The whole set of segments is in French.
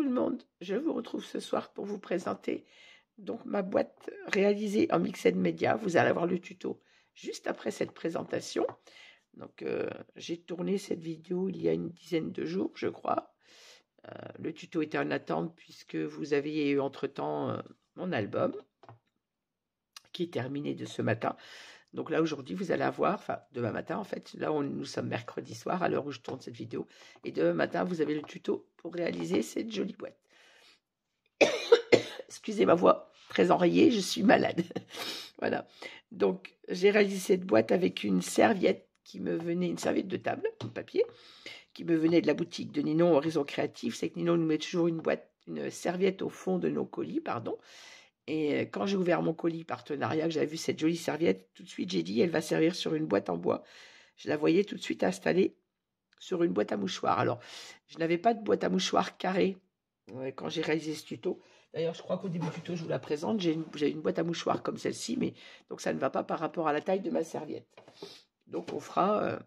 le monde, je vous retrouve ce soir pour vous présenter donc ma boîte réalisée en Mixed Media. Vous allez avoir le tuto juste après cette présentation. Donc j'ai tourné cette vidéo il y a une dizaine de jours, je crois. Le tuto était en attente puisque vous aviez eu entre-temps mon album qui est terminé de ce matin. Donc là, aujourd'hui, vous allez avoir, enfin, demain matin, en fait, là, nous sommes mercredi soir, à l'heure où je tourne cette vidéo. Et demain matin, vous avez le tuto pour réaliser cette jolie boîte. Excusez ma voix très enrayée, je suis malade. Voilà. Donc, j'ai réalisé cette boîte avec une serviette qui me venait, une serviette de table, en papier, qui me venait de la boutique de Ninon Horizon Créatif. C'est que Ninon nous met toujours une serviette au fond de nos colis, pardon. Et quand j'ai ouvert mon colis partenariat, que j'avais vu cette jolie serviette, tout de suite, j'ai dit, elle va servir sur une boîte en bois. Je la voyais tout de suite installée sur une boîte à mouchoirs. Alors, je n'avais pas de boîte à mouchoirs carrée quand j'ai réalisé ce tuto. D'ailleurs, je crois qu'au début du tuto, je vous la présente. J'ai une boîte à mouchoirs comme celle-ci, mais donc ça ne va pas par rapport à la taille de ma serviette. Donc, on fera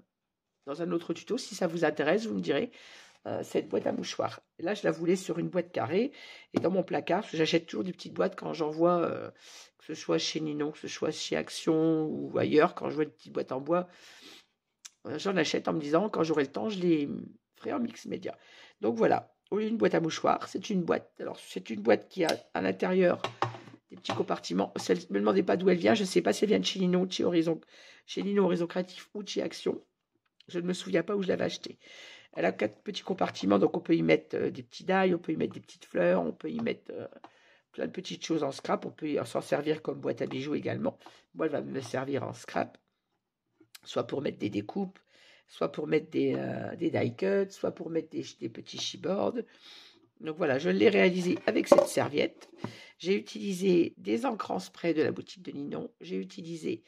dans un autre tuto. Si ça vous intéresse, vous me direz cette boîte à mouchoirs. Et là, je la voulais sur une boîte carrée. Et dans mon placard, parce que j'achète toujours des petites boîtes quand j'en vois, que ce soit chez Ninon, que ce soit chez Action ou ailleurs, quand je vois une petite boîte en bois, j'en achète en me disant, quand j'aurai le temps, je les ferai en mix média. Donc voilà, au lieu d'une boîte à mouchoirs, c'est une boîte. Alors, c'est une boîte qui a à l'intérieur des petits compartiments. Ne me demandez pas d'où elle vient. Je ne sais pas si elle vient de chez Ninon, chez Ninon Horizon Créatif ou de chez Action. Je ne me souviens pas où je l'avais acheté. Elle a 4 petits compartiments, donc on peut y mettre des petits die, on peut y mettre des petites fleurs, on peut y mettre plein de petites choses en scrap. On peut s'en servir comme boîte à bijoux également. Moi, elle va me servir en scrap, soit pour mettre des découpes, soit pour mettre des die cuts, soit pour mettre des petits chipboards. Donc voilà, je l'ai réalisé avec cette serviette. J'ai utilisé des encres en spray de la boutique de Ninon. J'ai utilisé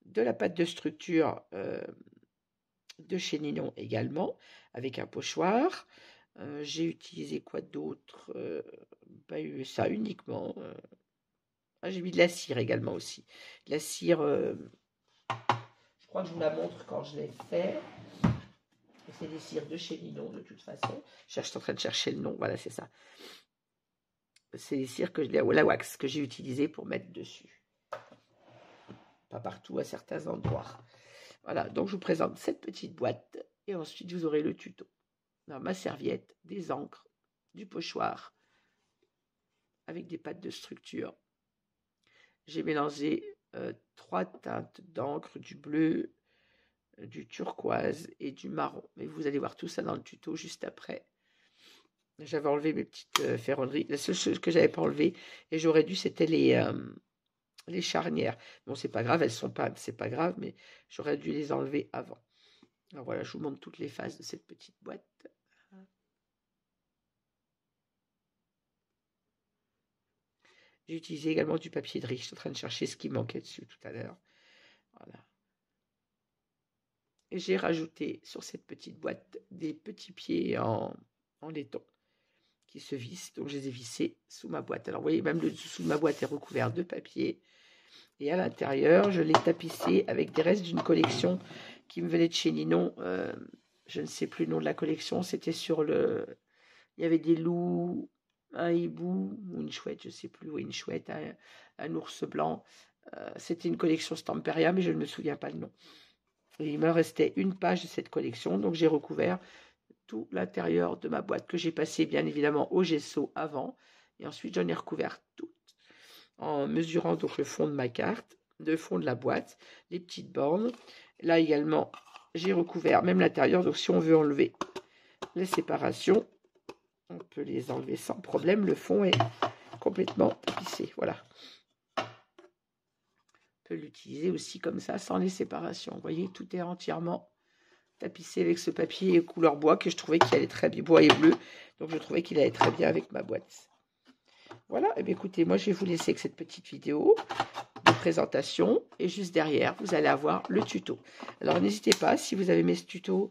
de la pâte de structure de chez Ninon également, avec un pochoir. J'ai utilisé quoi d'autre? Ça uniquement. J'ai mis de la cire également aussi. La cire, je crois que je vous la montre quand je l'ai fait. C'est des cires de chez Ninon de toute façon. Je suis en train de chercher le nom, voilà, c'est ça. C'est les cires la wax que j'ai utilisé pour mettre dessus. Pas partout, à certains endroits. Voilà, donc je vous présente cette petite boîte et ensuite vous aurez le tuto. Alors, ma serviette, des encres, du pochoir avec des pâtes de structure. J'ai mélangé 3 teintes d'encre, du bleu, du turquoise et du marron. Mais vous allez voir tout ça dans le tuto juste après. J'avais enlevé mes petites ferronneries. La seule chose que j'avais pas enlevé, et j'aurais dû, c'était les charnières. Bon, c'est pas grave, elles sont pas, c'est pas grave, mais j'aurais dû les enlever avant. Alors voilà, je vous montre toutes les faces de cette petite boîte. J'ai utilisé également du papier de riz. Je suis en train de chercher ce qui manquait dessus tout à l'heure. Voilà. Et j'ai rajouté sur cette petite boîte des petits pieds en laiton qui se vissent. Donc, je les ai vissés sous ma boîte. Alors, vous voyez, même le dessous de ma boîte est recouvert de papier. Et à l'intérieur, je l'ai tapissé avec des restes d'une collection qui me venait de chez Ninon. Je ne sais plus le nom de la collection. C'était sur le... Il y avait des loups, un hibou ou une chouette, je ne sais plus. Oui, une chouette, un ours blanc. C'était une collection Stamperia, mais je ne me souviens pas le nom. Et il me restait une page de cette collection, donc j'ai recouvert tout l'intérieur de ma boîte que j'ai passé bien évidemment au gesso avant. Et ensuite, j'en ai recouvert tout en mesurant donc le fond de ma carte, le fond de la boîte, les petites bornes. Là également, j'ai recouvert même l'intérieur. Donc, si on veut enlever les séparations, on peut les enlever sans problème. Le fond est complètement tapissé. Voilà. On peut l'utiliser aussi comme ça, sans les séparations. Vous voyez, tout est entièrement tapissé avec ce papier couleur bois que je trouvais qu'il allait très bien, bois et bleu. Donc, je trouvais qu'il allait très bien avec ma boîte. Voilà, et bien écoutez, moi je vais vous laisser avec cette petite vidéo de présentation et juste derrière, vous allez avoir le tuto. Alors n'hésitez pas, si vous avez aimé ce tuto,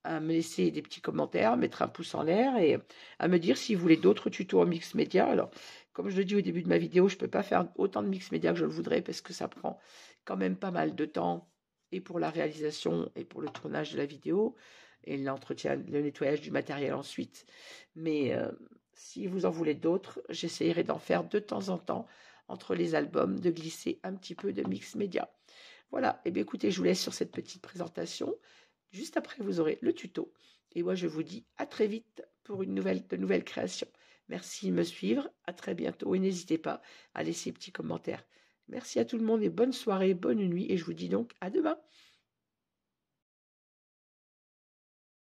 à me laisser des petits commentaires, mettre un pouce en l'air et à me dire si vous voulez d'autres tutos en mix média. Alors, comme je le dis au début de ma vidéo, je ne peux pas faire autant de mix média que je le voudrais parce que ça prend quand même pas mal de temps et pour la réalisation et pour le tournage de la vidéo et l'entretien, le nettoyage du matériel ensuite. Mais si vous en voulez d'autres, j'essayerai d'en faire de temps en temps entre les albums, de glisser un petit peu de mix média. Voilà, et bien écoutez, je vous laisse sur cette petite présentation. Juste après, vous aurez le tuto. Et moi, je vous dis à très vite pour de nouvelles créations. Merci de me suivre, à très bientôt et n'hésitez pas à laisser petits commentaires. Merci à tout le monde et bonne soirée, bonne nuit et je vous dis donc à demain.